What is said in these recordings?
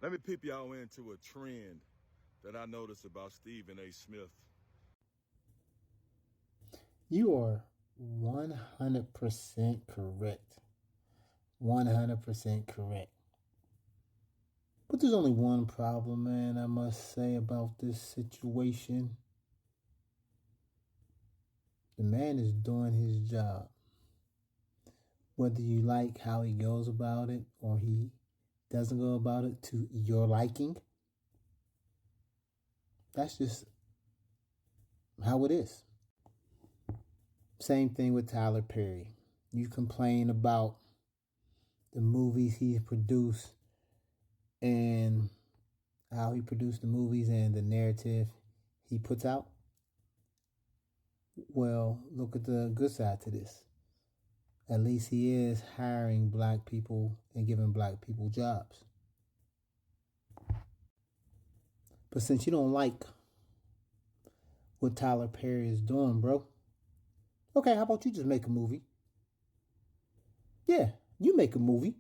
Let me peep y'all into a trend that I noticed about Stephen A. Smith. You are 100% correct. 100% correct. But there's only one problem, man, I must say about this situation. The man is doing his job. Whether you like how he goes about it or he doesn't go about it to your liking, that's just how it is. Same thing with Tyler Perry. You complain about the movies he's produced and how he produced the movies and the narrative he puts out. Well, look at the good side to this. At least he is hiring black people and giving black people jobs. But since you don't like what Tyler Perry is doing, bro, okay, how about you just make a movie? Yeah, you make a movie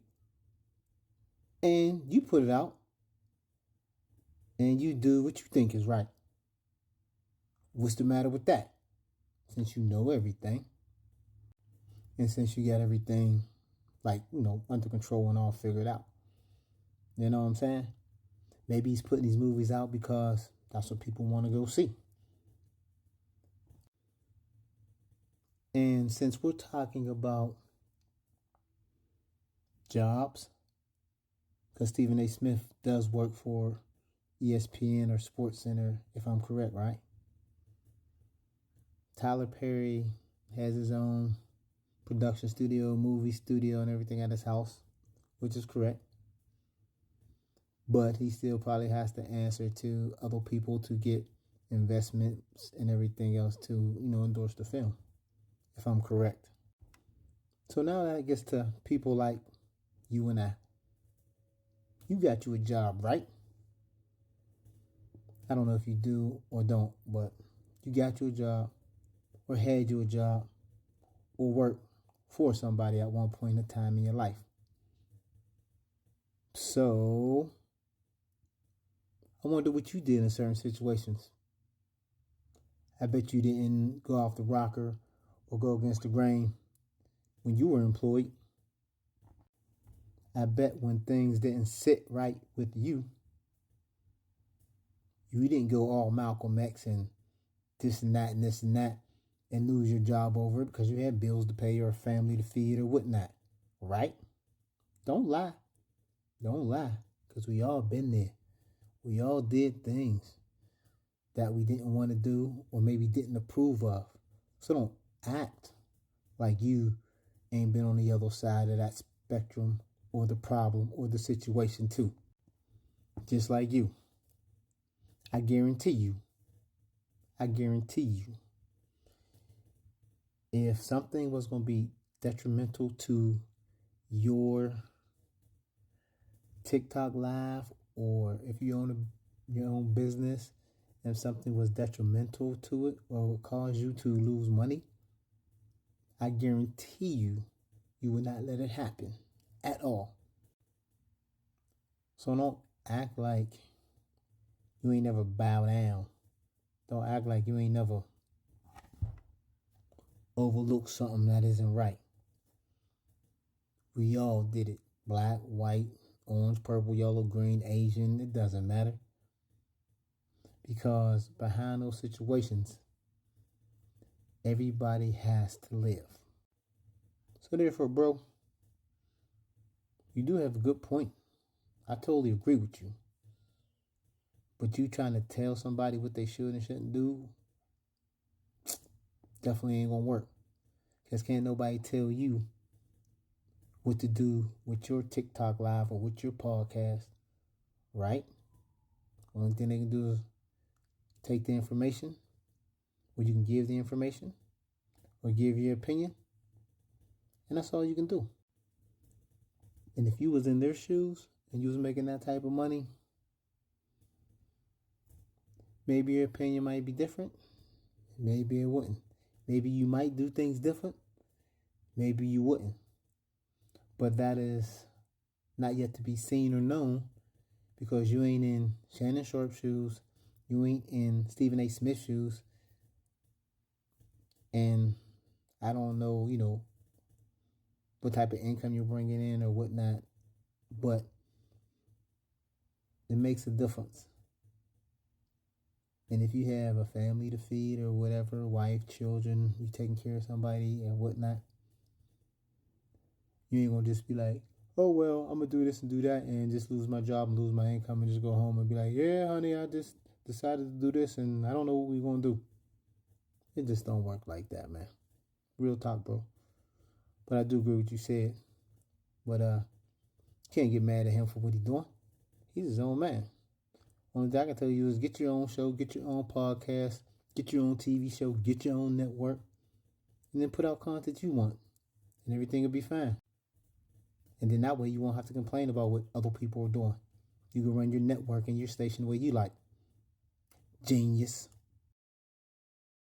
and you put it out and you do what you think is right. What's the matter with that? Since you know everything and since you got everything under control and all figured out. You know what I'm saying? Maybe he's putting these movies out because that's what people want to go see. And since we're talking about jobs, because Stephen A. Smith does work for ESPN or SportsCenter, if I'm correct, right? Tyler Perry has his own production studio, movie studio, and everything at his house, which is correct. But he still probably has to answer to other people to get investments and everything else to, endorse the film, if I'm correct. So now that gets to people like you and I. You got you a job, right? I don't know if you do or don't, but you got you a job or had you a job or worked for somebody at one point in time in your life. So I wonder what you did in certain situations. I bet you didn't go off the rocker or go against the grain when you were employed. I bet when things didn't sit right with you, you didn't go all Malcolm X and this and that and this and that and lose your job over it because you had bills to pay or a family to feed or whatnot. Right? Don't lie. Don't lie. Because we all been there. We all did things that we didn't want to do or maybe didn't approve of. So don't act like you ain't been on the other side of that spectrum or the problem or the situation too. Just like you. I guarantee you, if something was going to be detrimental to your TikTok live or if you own your own business and something was detrimental to it or would cause you to lose money, I guarantee you would not let it happen at all. So don't act like you ain't never bow down. Don't act like you ain't never overlooked something that isn't right. We all did it. Black, white, orange, purple, yellow, green, Asian, it doesn't matter. Because behind those situations, everybody has to live. So therefore, bro, you do have a good point. I totally agree with you. But you trying to tell somebody what they should and shouldn't do, definitely ain't gonna work. Because can't nobody tell you what to do with your TikTok live or with your podcast, right? Only thing they can do is take the information, or you can give the information, or give your opinion, and that's all you can do. And if you was in their shoes and you was making that type of money, maybe your opinion might be different. Maybe it wouldn't. Maybe you might do things different. Maybe you wouldn't. But that is not yet to be seen or known because you ain't in Shannon Sharp shoes, you ain't in Stephen A. Smith shoes, and I don't know, what type of income you're bringing in or whatnot, but it makes a difference. And if you have a family to feed or whatever, wife, children, you taking care of somebody and whatnot, you ain't gonna just be like, oh, well, I'm gonna do this and do that and just lose my job and lose my income and just go home and be like, yeah, honey, I just decided to do this and I don't know what we're gonna do. It just don't work like that, man. Real talk, bro. But I do agree with what you said. But can't get mad at him for what he's doing. He's his own man. Only thing I can tell you is get your own show, get your own podcast, get your own TV show, get your own network, and then put out content you want, and everything will be fine. And then that way you won't have to complain about what other people are doing. You can run your network and your station the way you like. Genius.